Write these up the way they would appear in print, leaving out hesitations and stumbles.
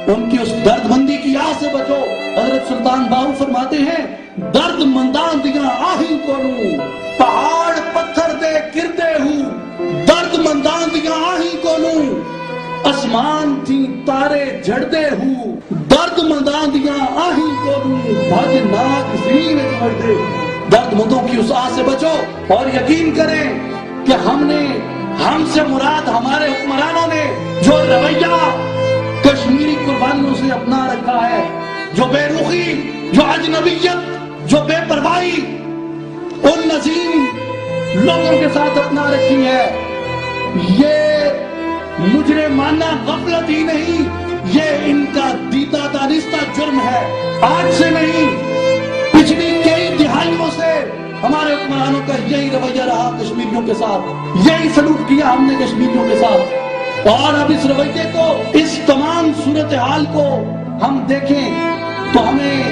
ان کی اس درد مندی کی آہ سے بچو۔ حضرت سلطان باہو فرماتے ہیں درد مندان دیاں آہیں کونوں پہاڑ پتھر دے گردے ہوں، درد مندان دیاں آہیں کونوں اسمان تھی تارے جھڑدے ہوں، درد مندان دیاں آہیں کونوں بھج ناک زمین جھڑدے۔ درد مندوں کی اس آہ سے بچو اور یقین کریں کہ ہم سے مراد ہمارے حکمرانوں نے جو رویہ کشمیری قربانیوں سے اپنا رکھا ہے، جو بے رخی، جو اجنبیت، جو بے پرواہی ان نظیم لوگوں کے ساتھ اپنا رکھی ہے، یہ مجرمانہ غفلت ہی نہیں، یہ ان کا دیدہ دانستہ جرم ہے۔ آج سے نہیں، پچھلی کئی دہائیوں سے ہمارے حکمرانوں کا یہی رویہ رہا کشمیریوں کے ساتھ، یہی سلوک کیا ہم نے کشمیریوں کے ساتھ۔ اور اب اس رویے کو، اس تمام صورتحال کو ہم دیکھیں تو ہمیں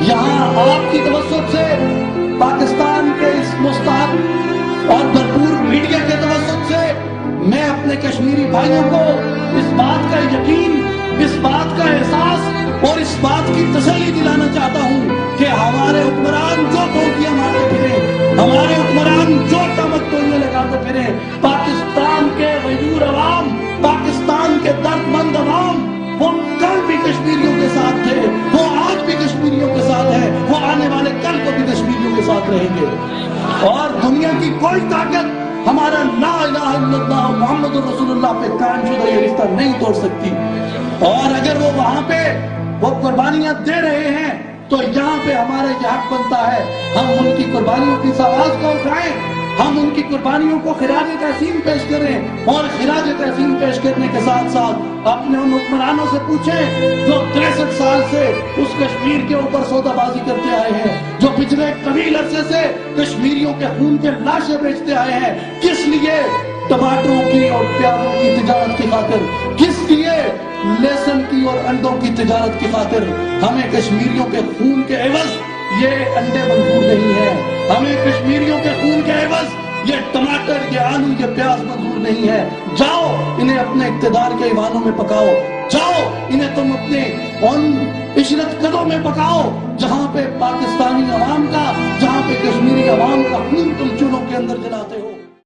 یہاں آپ کی توسط سے، پاکستان کے اس مستحق اور بھرپور میڈیا کے توسط سے میں اپنے کشمیری بھائیوں کو اس بات کا یقین، اس بات کا احساس اور اس بات کی تسلی دلانا چاہتا ہوں کہ ہمارے حکمران جو بوتیاں مارتے پھریں، ہمارے حکمران جو ٹمک ٹولیاں لگاتے پھریں، پاکستان کے غیور عوام، پاکستان کے درد مند عوام، وہ کل بھی کشمیریوں کے ساتھ تھے، وہ آج بھی کشمیریوں کے ساتھ ہے، وہ آنے والے کل کو بھی کشمیریوں کے ساتھ رہیں گے۔ اور دنیا کی کوئی طاقت ہمارا لا الہ الا اللہ محمد رسول اللہ پہ قائم شدہ یہ رشتہ نہیں توڑ سکتی۔ اور اگر وہ وہاں پہ وہ قربانیاں دے رہے ہیں تو یہاں پہ ہمارا یہ حق بنتا ہے ہم ان کی قربانیوں کی آواز کو اٹھائیں، ہم ان کی قربانیوں کو خراج تحسین پیش کریں، اور خراج تحسین پیش کرنے کے ساتھ ساتھ اپنے ان حکمرانوں سے پوچھیں جو 63 سال سے اس کشمیر کے اوپر سودا بازی کرتے آئے ہیں، جو پچھلے طویل عرصے سے کشمیریوں کے خون کے لاشیں بیچتے آئے ہیں، کس لیے ٹماٹروں کی اور پیازوں کی تجارت کی خاطر، کس لیے لہسن کی اور انڈوں کی تجارت کی خاطر ہمیں کشمیریوں کے خون کے عوض یہ انڈے منظور نہیں ہے، ہمیں کشمیریوں کے خون کے عوض یہ ٹماٹر، یہ آلو، یہ پیاز منظور نہیں ہے۔ جاؤ انہیں اپنے اقتدار کے ایوانوں میں پکاؤ، جاؤ انہیں تم اپنے ان عشرت قدوں میں پکاؤ جہاں پہ پاکستانی عوام کا، جہاں پہ کشمیری عوام کا خون تم چولہوں کے اندر جلاتے ہو۔